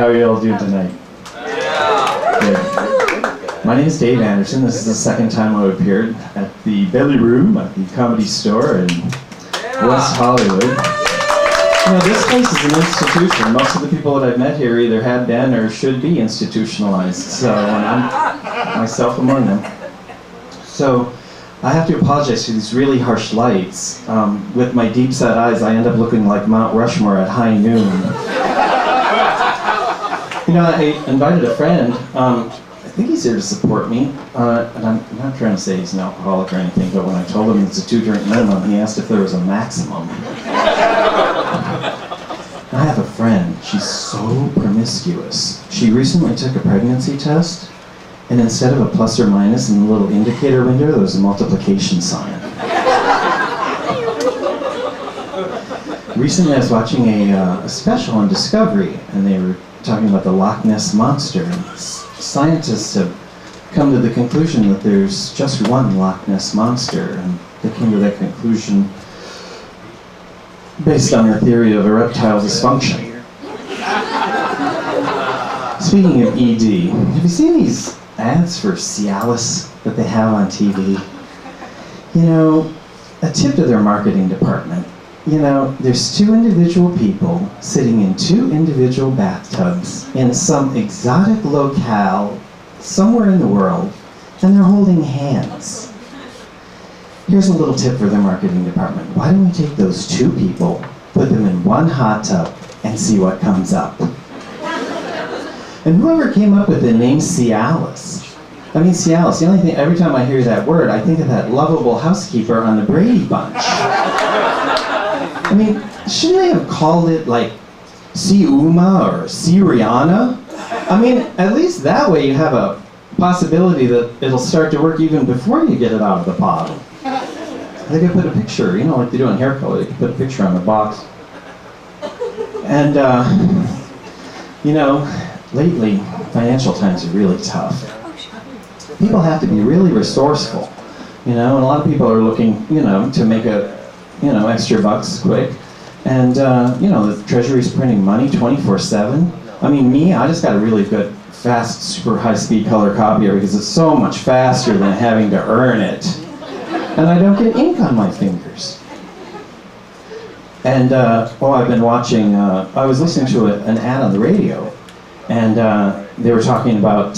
how are you all doing tonight? Good. My name is Dave Anderson. This is the second time I've appeared at the Belly Room at the Comedy Store in West Hollywood. You know, this place is an institution. Most of the people that I've met here either have been or should be institutionalized. So, and I'm myself among them. So, I have to apologize for these really harsh lights. With my deep-set eyes, I end up looking like Mount Rushmore at high noon. You know, I invited a friend. I think he's here to support me. And I'm not trying to say he's an alcoholic or anything, but when I told him it's a 2-drink minimum, he asked if there was a maximum. I have a friend. She's so promiscuous. She recently took a pregnancy test, and instead of a plus or minus in the little indicator window, there was a multiplication sign. Recently I was watching a special on Discovery, and they were talking about the Loch Ness Monster. And scientists have come to the conclusion that there's just one Loch Ness Monster, and they came to that conclusion based on their theory of erectile dysfunction. Speaking of ED, have you seen these ads for Cialis that they have on TV? You know, a tip to their marketing department. You know, there's 2 individual people sitting in 2 individual bathtubs in some exotic locale somewhere in the world, and they're holding hands. Here's a little tip for their marketing department. Why don't we take those 2 people, put them in one hot tub, and see what comes up? And whoever came up with the name Cialis, I mean Cialis, the only thing, every time I hear that word, I think of that lovable housekeeper on the Brady Bunch. I mean, shouldn't they have called it like Ciuma or Rihanna? I mean, at least that way you have a possibility that it'll start to work even before you get it out of the bottle. They could put a picture, you know, like they do in hair color, they could put a picture on the box. And, you know, lately, financial times are really tough. People have to be really resourceful, you know, and a lot of people are looking, you know, to make extra bucks quick. And, you know, the Treasury's printing money 24/7. I mean, me, I just got a really good, fast, super high-speed color copier because it's so much faster than having to earn it. And I don't get ink on my fingers. And, I've been watching, I was listening to an ad on the radio, and they were talking about,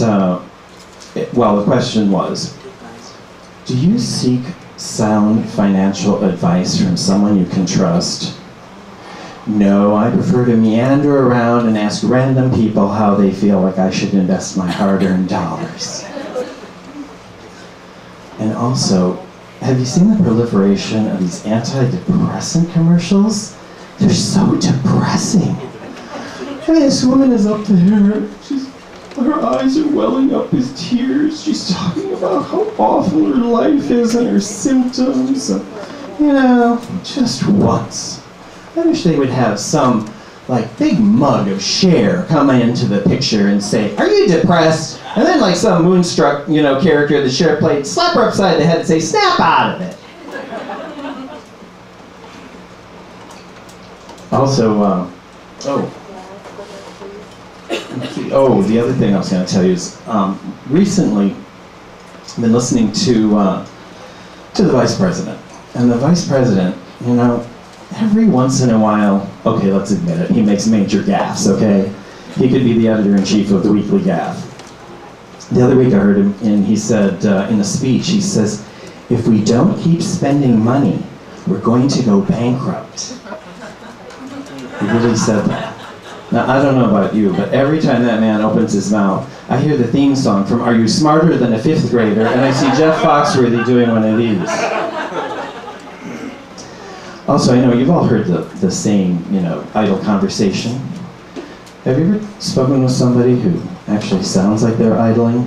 the question was, do you seek sound financial advice from someone you can trust? No, I prefer to meander around and ask random people how they feel like I should invest my hard-earned dollars. And also, have you seen the proliferation of these antidepressant commercials? They're so depressing. Hey, this woman is up there. Her eyes are welling up with tears. She's talking about how awful her life is and her symptoms. You know, just once. I wish they would have some, like, big mug of Cher come into the picture and say, "Are you depressed?" And then, like, some moonstruck, you know, character that Cher played, slap her upside the head and say, "Snap out of it." Also, the other thing I was going to tell you is, recently, I've been listening to the Vice President. And the Vice President, you know, every once in a while, okay, let's admit it, he makes major gaffes, okay? He could be the editor-in-chief of the Weekly Gaffe. The other week I heard him, and he said, in a speech, he says, "If we don't keep spending money, we're going to go bankrupt." He really said that. Now, I don't know about you, but every time that man opens his mouth, I hear the theme song from Are You Smarter Than a Fifth Grader? And I see Jeff Foxworthy doing one of these. Also, I know you've all heard the saying, you know, idle conversation. Have you ever spoken with somebody who actually sounds like they're idling?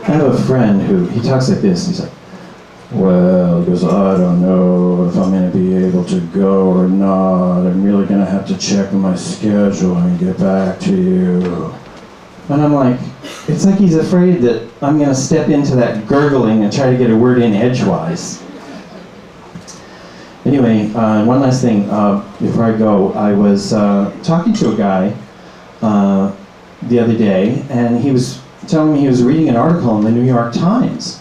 I have a friend who, he talks like this, he's like, "Well, because I don't know if I'm going to be able to go or not. I'm really going to have to check my schedule and get back to you." And I'm like, it's like he's afraid that I'm going to step into that gurgling and try to get a word in edgewise. Anyway, one last thing before I go. I was talking to a guy the other day, and he was telling me he was reading an article in the New York Times,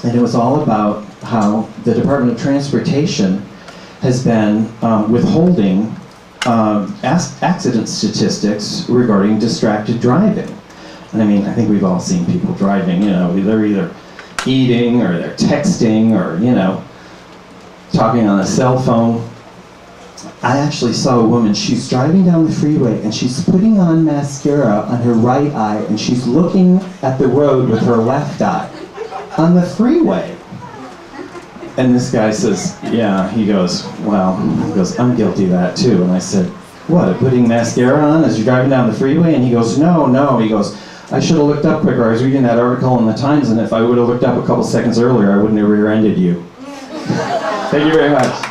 and it was all about how the Department of Transportation has been withholding accident statistics regarding distracted driving. And I mean, I think we've all seen people driving, they're either eating or they're texting or, talking on a cell phone. I actually saw a woman, she's driving down the freeway and she's putting on mascara on her right eye and she's looking at the road with her left eye on the freeway. And this guy says, yeah, he goes, I'm guilty of that too. And I said, what, putting mascara on as you're driving down the freeway? And he goes, no, he goes, I should have looked up quicker. I was reading that article in the Times, and if I would have looked up a couple seconds earlier, I wouldn't have rear-ended you. Thank you very much.